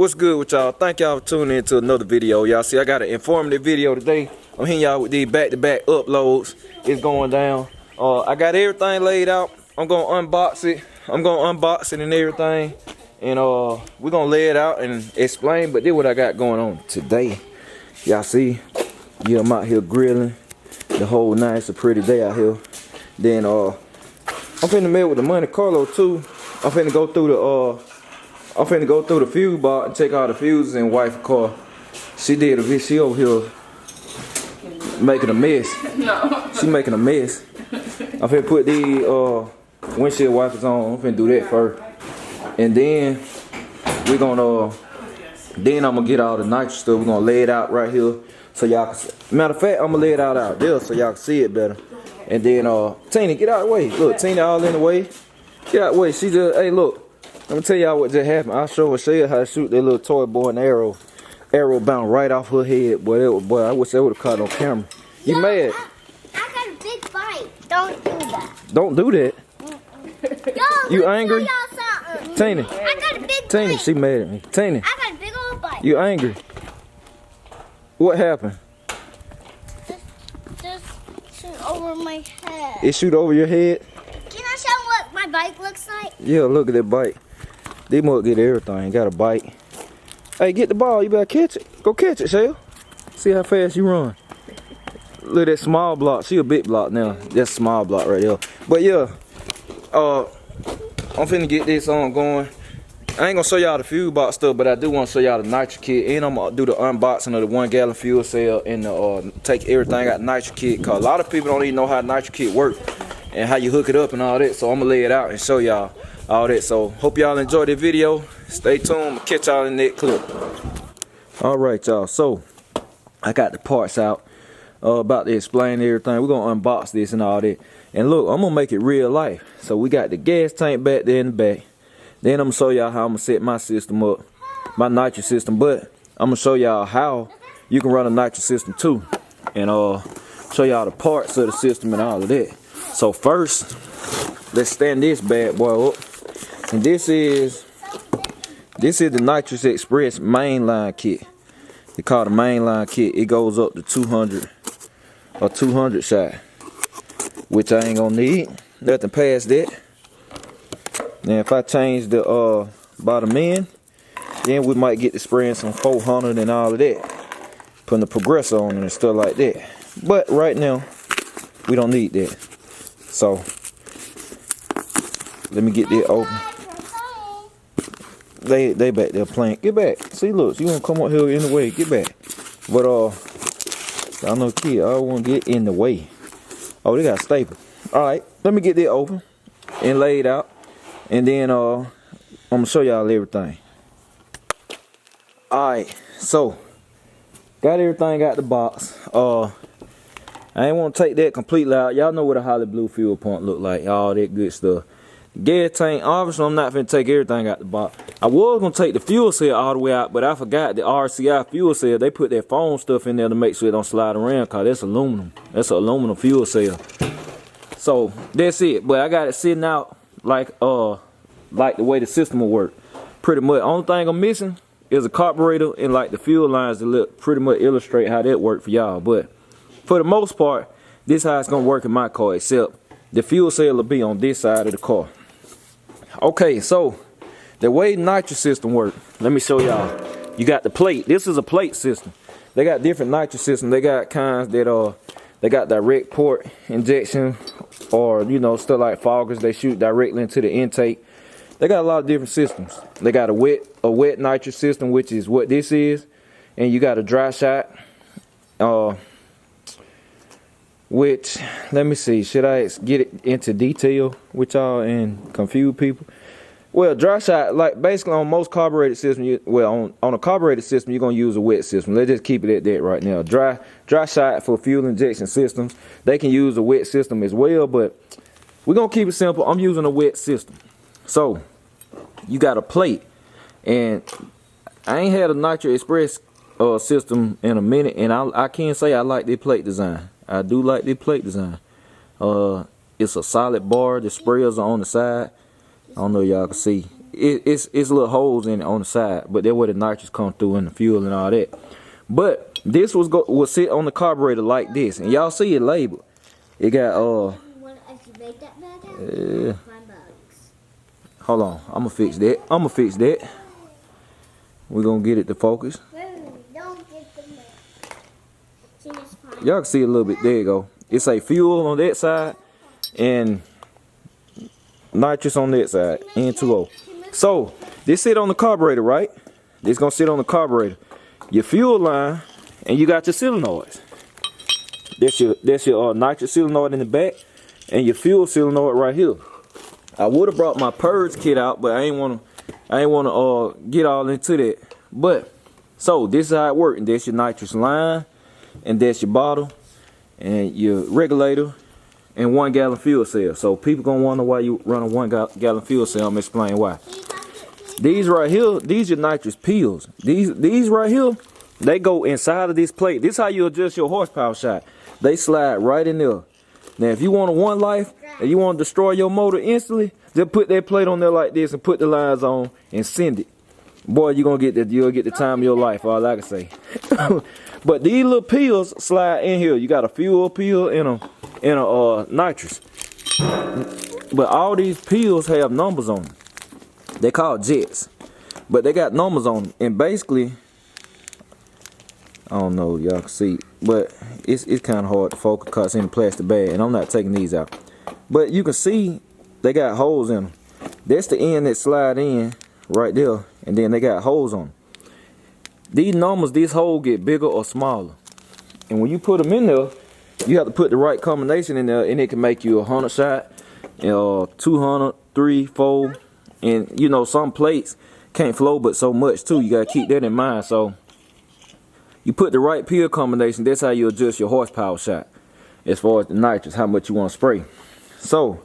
What's good with y'all? Thank y'all for tuning in to another video. Y'all see I got an informative video today. I'm hitting y'all with these back-to-back uploads. It's going down. I got everything laid out. I'm gonna unbox it. I'm gonna unbox it and everything. And we're gonna lay it out and explain. But this what I got going on today. Y'all see? Yeah, I'm out here grilling. The whole night. It's a pretty day out here. Then I'm finna meet with the Monte Carlo too. I'm finna go through the fuse box and take all the fuses and wife the car. She over here making a mess. No. She making a mess. I'm finna put the windshield wipers on. I'm finna do that first. And then we're gonna then I'm gonna get all the nitrous stuff. We're gonna lay it out right here so y'all can see. Matter of fact, I'm gonna lay it out there so y'all can see it better. And then Tina, get out of the way. Look, Tina all in the way. Get out of the way. She just, hey, look. Let me tell y'all what just happened. I'll show her how to shoot that little toy boy and arrow. Arrow bounced right off her head. Boy, I wish I would have caught it on camera. You mad? I got a big bite. Don't do that. Don't do that. Yo, you angry? Tina. I got a big Tina, bite. she mad at me. Tina. I got a big old bite. You angry? What happened? Just shoot over my head. It shoot over your head? Can I show what my bike looks like? Yeah, look at that bite. They must get everything. Got a bite. Hey, get the ball. You better catch it. Go catch it, Shell. See how fast you run. Look at that small block. She a big block now. That's a small block right there. But yeah, I'm finna get this on going. I ain't gonna show y'all the fuel box stuff, but I do want to show y'all the nitrous kit. And I'm gonna do the unboxing of the 1 gallon fuel cell and take everything out nitrous kit. Cause a lot of people don't even know how nitrous kit works and how you hook it up and all that. So I'm gonna lay it out and show y'all all that. So hope y'all enjoy the video. Stay tuned. Catch y'all in the next clip. All right, y'all. So I got the parts out. About to explain everything. We're gonna unbox this and all that. And look, I'm gonna make it real life. So we got the gas tank back there in the back. Then I'm gonna show y'all how I'm gonna set my system up, my nitrous system. But I'm gonna show y'all how you can run a nitrous system too, and show y'all the parts of the system and all of that. So first, let's stand this bad boy up. And this is the Nitrous Express mainline kit. They call it a mainline kit. It goes up to 200 or 200 shot, which I ain't gonna need nothing past that. Now if I change the bottom end, then we might get to spraying some 400 and all of that, putting the progressor on and stuff like that. But right now we don't need that. So let me get that open. They back there playing. Get back. See, look, you wanna come up here in the way. Get back. But I know kid, I don't wanna get in the way. Oh, they got a staple. Alright, let me get that open and laid out. And then I'm gonna show y'all everything. Alright, so got everything out the box. I ain't want to take that completely out. Y'all know what a Holly Blue fuel pump look like. All that good stuff. Gas tank, obviously I'm not finna take everything out the box. I was gonna take the fuel cell all the way out, but I forgot the RCI fuel cell. They put that foam stuff in there to make sure it don't slide around, cause that's aluminum. That's an aluminum fuel cell. So that's it. But I got it sitting out like the way the system will work. Pretty much. Only thing I'm missing is a carburetor and like the fuel lines that look pretty much illustrate how that work for y'all. But for the most part, this is how it's gonna work in my car, except the fuel cell will be on this side of the car. Okay, so the way nitrous system work, let me show y'all. You got the plate. This is a plate system. They got different nitrous systems. They got kinds that they got direct port injection, or you know, stuff like foggers. They shoot directly into the intake. They got a lot of different systems. They got a wet nitrous system, which is what this is, and you got a dry shot. Which, let me see, should I get it into detail with y'all and confuse people? Well, dry shot, like basically on most carbureted systems, on a carbureted system, you're gonna use a wet system. Let's just keep it at that right now. Dry shot for fuel injection systems. They can use a wet system as well, but we're gonna keep it simple. I'm using a wet system. So you got a plate, and I ain't had a Nitrous Express system in a minute, and I can say I like the plate design. I do like the plate design. It's a solid bar. The sprayers are on the side. I don't know if y'all can see. it's little holes in it on the side, but that's where the nitrous come through and the fuel and all that. But this will sit on the carburetor like this, and y'all see it labeled. It got hold on, I'm gonna fix that. We're gonna get it to focus. Y'all can see a little bit. There you go. It's a fuel on that side and nitrous on that side. N2O. So this sit on the carburetor, right? This gonna sit on the carburetor. Your fuel line, and you got your solenoids. That's your nitrous solenoid in the back, and your fuel solenoid right here. I would have brought my purge kit out, but I ain't wanna get all into that. But so this is how it works. And that's your nitrous line, and that's your bottle, and your regulator, and 1 gallon fuel cell. So people gonna wonder why you run a 1 gallon fuel cell. I'm explaining why. These right here, these are nitrous pills. These right here, they go inside of this plate. This is how you adjust your horsepower shot. They slide right in there. Now, if you want a 1 life and you want to destroy your motor instantly, just put that plate on there like this and put the lines on and send it. Boy, you'll get the time of your life. All I can say. But these little pills slide in here. You got a fuel pill and a nitrous. But all these pills have numbers on them. They called jets, but they got numbers on them. And basically, I don't know, y'all can see, but it's kind of hard to focus because it's in a plastic bag, and I'm not taking these out. But you can see they got holes in them. That's the end that slide in right there, and then they got holes on them. These numbers, this hole get bigger or smaller, and when you put them in there, you have to put the right combination in there, and it can make you 100 shot, 200, 3, 4. And you know, some plates can't flow but so much too. You gotta keep that in mind. So you put the right pill combination. That's how you adjust your horsepower shot as far as the nitrous, how much you want to spray. So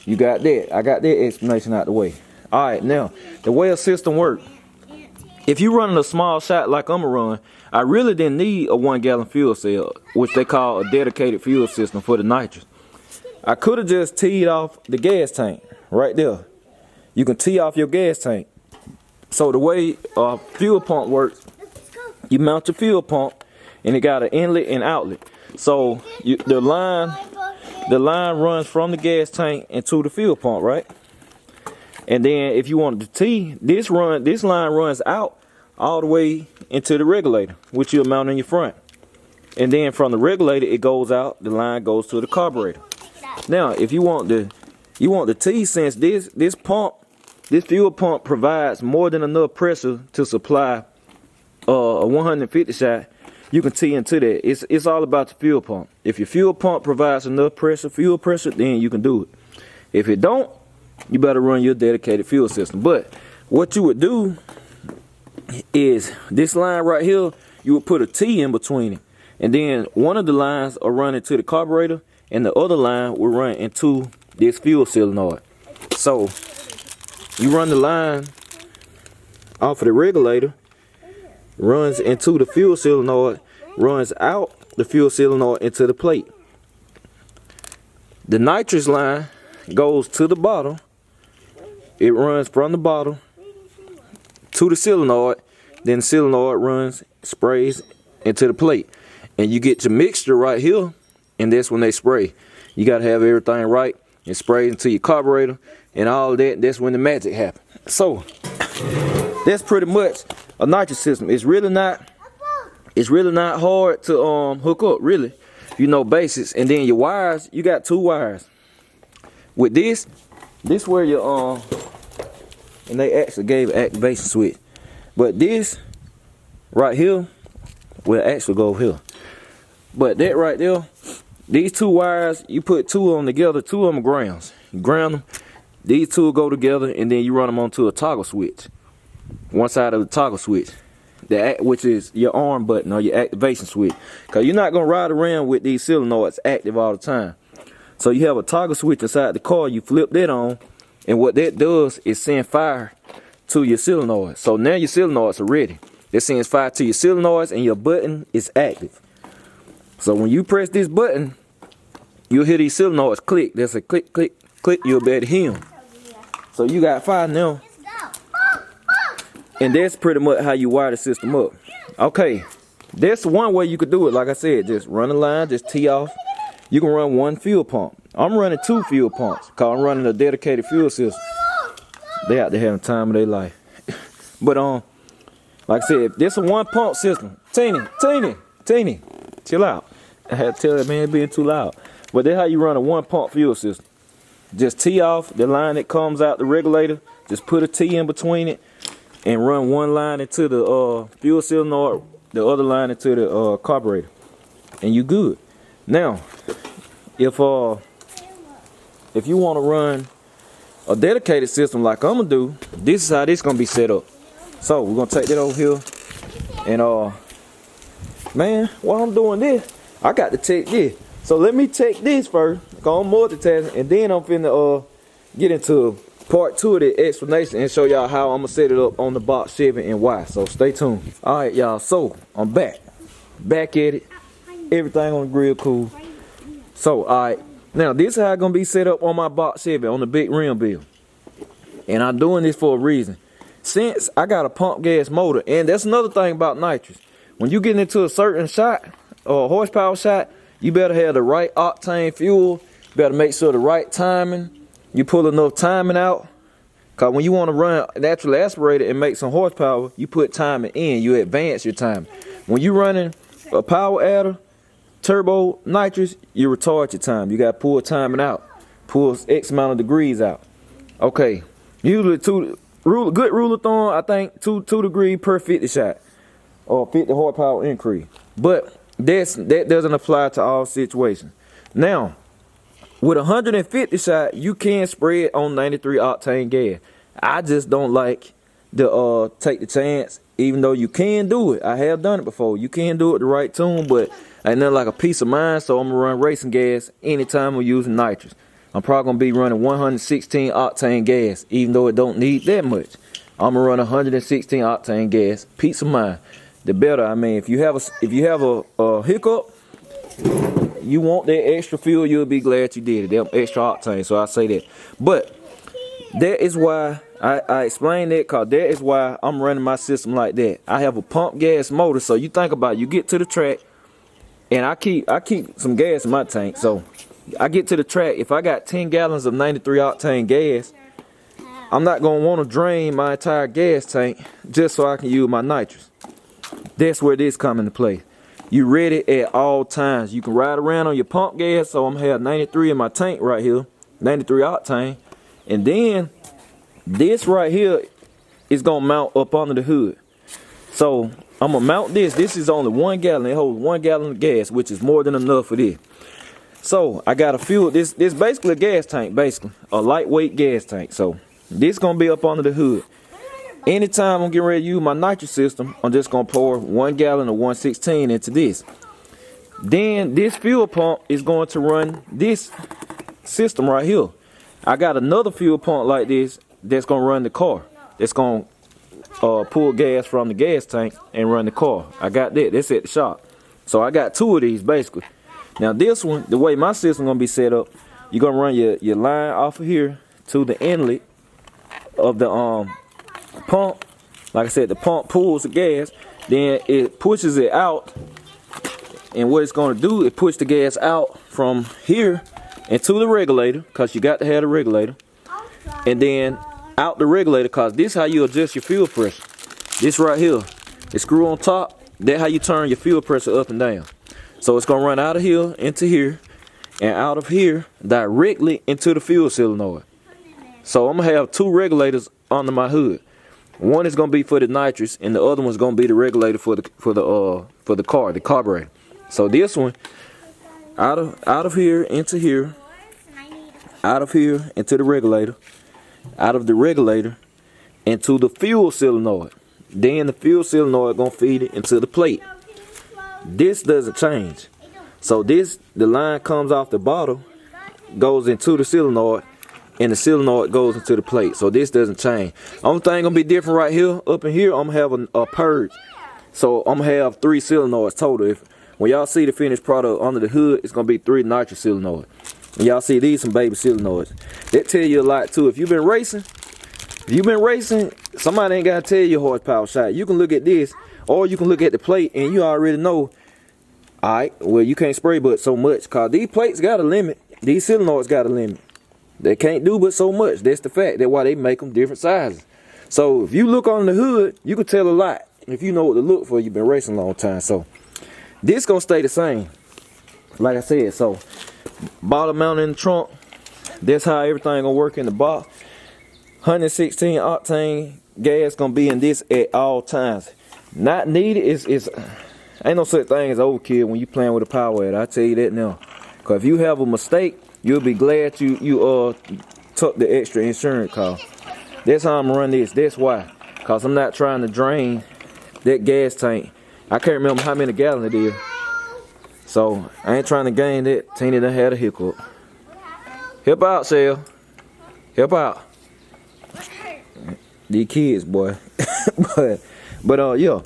you got that. I got that explanation out the way. All right, now the way a system works. If you running a small shot like I'm gonna run, I really didn't need a 1 gallon fuel cell, which they call a dedicated fuel system for the nitrous. I could have just teed off the gas tank right there. You can tee off your gas tank. So the way a fuel pump works, you mount your fuel pump, and it got an inlet and outlet. So the line runs from the gas tank into the fuel pump, right? And then if you wanted to tee, this line runs out all the way into the regulator, which you'll mount in your front. And then from the regulator, it goes out. The line goes to the carburetor. Now, if you want the tee, since this fuel pump provides more than enough pressure to supply a 150 shot, you can tee into that. It's all about the fuel pump. If your fuel pump provides enough fuel pressure, then you can do it. If it don't, you better run your dedicated fuel system. But what you would do is this line right here, you would put a T in between it. And then one of the lines are running to the carburetor, and the other line will run into this fuel solenoid. So you run the line off of the regulator, runs into the fuel solenoid, runs out the fuel solenoid into the plate. The nitrous line goes to the bottle. It runs from the bottle to the solenoid. Then the solenoid runs, sprays into the plate. And you get your mixture right here, and that's when they spray. You got to have everything right. It sprays into your carburetor and all that. That's when the magic happens. So that's pretty much a nitrous system. It's really not hard to hook up, really. You know basics. And then your wires, you got 2 wires. With this where your and they actually gave an activation switch. But this right here will actually go over here. But that right there, these 2 wires, you put 2 of them together, 2 of them are grounds. You ground them, these 2 will go together, and then you run them onto a toggle switch. One side of the toggle switch, which is your arm button or your activation switch. Because you're not going to ride around with these solenoids active all the time. So you have a toggle switch inside the car, you flip that on, and what that does is send fire to your solenoid. So now your solenoids are ready. It sends fire to your solenoids, and your button is active. So when you press this button, you'll hear these solenoids click. There's a click, click, click. You'll be able to hear them. So you got fire now. And that's pretty much how you wire the system up. Okay, that's one way you could do it. Like I said, just run a line, just tee off. You can run one fuel pump. I'm running 2 fuel pumps because I'm running a dedicated fuel system. They out there having time of their life. But like I said, this is a 1 pump system. Teeny, chill out. I had to tell that man being too loud. But that's how you run a 1 pump fuel system. Just tee off the line that comes out the regulator. Just put a T in between it and run one line into the fuel cylinder, the other line into the carburetor, and you good. Now, if you want to run a dedicated system like I'm gonna do, this is how this gonna be set up. So we're gonna take that over here, and man, while I'm doing this, I got to take this. So let me take this first, cause I'm multitasking, and then I'm finna get into part 2 of the explanation and show y'all how I'm gonna set it up on the box Chevy and why. So stay tuned. All right, y'all. So I'm back at it. Everything on the grill cool. So all right, now this is how it's gonna be set up on my box Chevy on the big rim build. And I'm doing this for a reason. Since I got a pump gas motor, and that's another thing about nitrous. When you get into a certain shot or a horsepower shot, you better have the right octane fuel. You better make sure the right timing. You pull enough timing out. Cause when you want to run naturally aspirated and make some horsepower, you put timing in. You advance your time. When you running a power adder, turbo nitrous, you retard your time. You got to pull timing out. Pull X amount of degrees out. Okay. Usually good rule of thumb, I think 2 degrees per 50 shot. Or 50 horsepower increase. But that doesn't apply to all situations. Now, with 150 shot, you can spread on 93 octane gas. I just don't like to take the chance, even though you can do it. I have done it before. You can do it the right tune, but ain't nothing like a peace of mind. So I'm gonna run racing gas anytime we're using nitrous. I'm probably gonna be running 116 octane gas, even though it don't need that much. I'm gonna run 116 octane gas. Peace of mind. The better. I mean, if you have a hiccup, you want that extra fuel, you'll be glad you did it. That extra octane, so I say that. But that is why I explain that, because that is why I'm running my system like that. I have a pump gas motor, so you think about it, you get to the track, and I keep some gas in my tank. So I get to the track, if I got 10 gallons of 93 octane gas, I'm not gonna want to drain my entire gas tank just so I can use my nitrous. That's where this comes into play. You ready at all times. You can ride around on your pump gas. So I'm gonna have 93 in my tank right here, 93 octane, and then this right here is gonna mount up under the hood. So I'm gonna mount this. This is only 1 gallon. It holds 1 gallon of gas, which is more than enough for this. So I got to fuel this. This basically a gas tank, basically a lightweight gas tank. So this gonna be up under the hood. Anytime I'm getting ready to use my nitrous system, I'm just gonna pour 1 gallon of 116 into this. Then this fuel pump is going to run this system right here. I got another fuel pump like this that's gonna run the car. That's gonna pull gas from the gas tank and run the car. I got that. That's at the shop. So I got 2 of these basically. Now this one, the way my system gonna be set up, you're gonna run your line off of here to the inlet of the pump. Like I said, the pump pulls the gas, then it pushes it out, and what it's going to do, it push the gas out from here into the regulator, because you got to have the regulator, and then out the regulator, because this is how you adjust your fuel pressure. This right here, the screw on top, that's how you turn your fuel pressure up and down. So it's going to run out of here into here, and out of here directly into the fuel solenoid. So I'm going to have 2 regulators under my hood. One is gonna be for the nitrous, and the other one's gonna be the regulator for the car, the carburetor. So this one, out of here into here, out of here into the regulator, out of the regulator into the fuel solenoid. Then the fuel solenoid gonna feed it into the plate. This doesn't change. So the line comes off the bottle, goes into the solenoid, and the solenoid goes into the plate. So this doesn't change. Only thing gonna be different right here, up in here, I'm gonna have a purge. So I'm gonna have 3 solenoids total. When y'all see the finished product under the hood, it's gonna be 3 nitrous solenoids. And y'all see these some baby solenoids. That tell you a lot too. If you've been racing, somebody ain't gotta tell you horsepower shot. You can look at this, or you can look at the plate, and you already know. All right, well, you can't spray but so much, cause these plates got a limit. These solenoids got a limit. They can't do but so much. That's the fact. That's why they make them different sizes. So if you look on the hood, you can tell a lot. If you know what to look for, you've been racing a long time. So this gonna stay the same. Like I said, so bottom mounted in the trunk. That's how everything gonna work in the box. 116 octane gas gonna be in this at all times. Not needed is ain't no such thing as overkill when you playing with a power head. I tell you that now. Cause if you have a mistake, you'll be glad you took the extra insurance cost. That's how I'm gonna run this. That's why. Cause I'm not trying to drain that gas tank. I can't remember how many gallons it is. So I ain't trying to gain that. Tina done had a hiccup. Help out, Shell. Help out. These kids, boy. but yeah,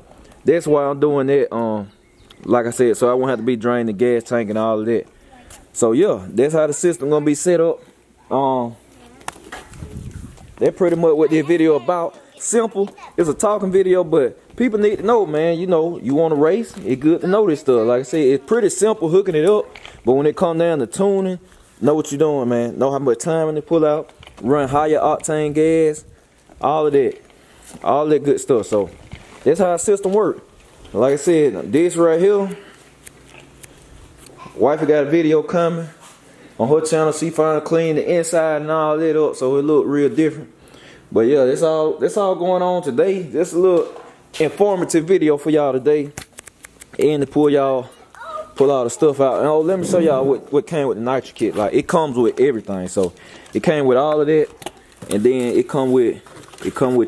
that's why I'm doing that. Like I said, so I won't have to be draining the gas tank and all of that. So yeah, that's how the system gonna be set up. That's pretty much what this video about. Simple. It's a talking video, but people need to know, man. You know, you want to race, it's good to know this stuff. Like I said, it's pretty simple hooking it up, but when it comes down to tuning, know what you're doing, man. Know how much timing to pull out, run higher octane gas, all of that good stuff. So that's how the system works. Like I said, this right here, wifey got a video coming on her channel. She finally cleaned the inside and all that up, so it look real different. But yeah, that's all going on today. Just a little informative video for y'all today, and to pull all the stuff out. And let me show y'all what came with the Nitrous kit. Like, it comes with everything. So it came with all of that, and then it come with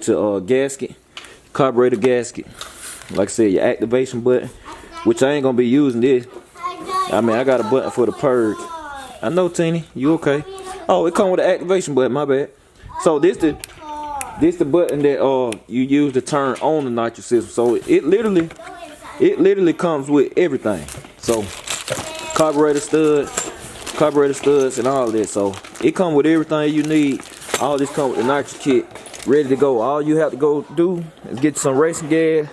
your gasket, carburetor gasket. Like I said, your activation button, which I ain't gonna be using this. I mean, I got a button for the purge. I know, Teeny, you okay? Oh, it come with the activation button. My bad. So this the button that you use to turn on the nitrous system. So it literally comes with everything. So carburetor studs and all that. So it comes with everything you need. All this comes with the Nitrous kit, ready to go. All you have to go do is get some racing gas,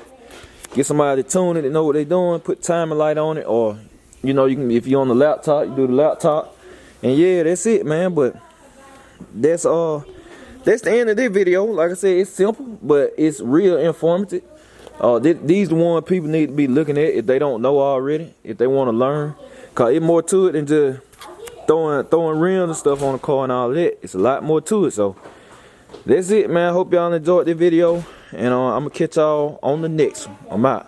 get somebody to tune it and know what they're doing, put timer light on it, or you know, you can, if you're on the laptop, you do the laptop. And yeah, that's it, man. But that's the end of this video. Like I said, it's simple, but it's real informative. These the one people need to be looking at if they don't know already, if they want to learn. Cause it's more to it than just throwing rims and stuff on the car and all that. It's a lot more to it. So that's it, man. Hope y'all enjoyed this video, and I'm gonna catch y'all on the next one. I'm out.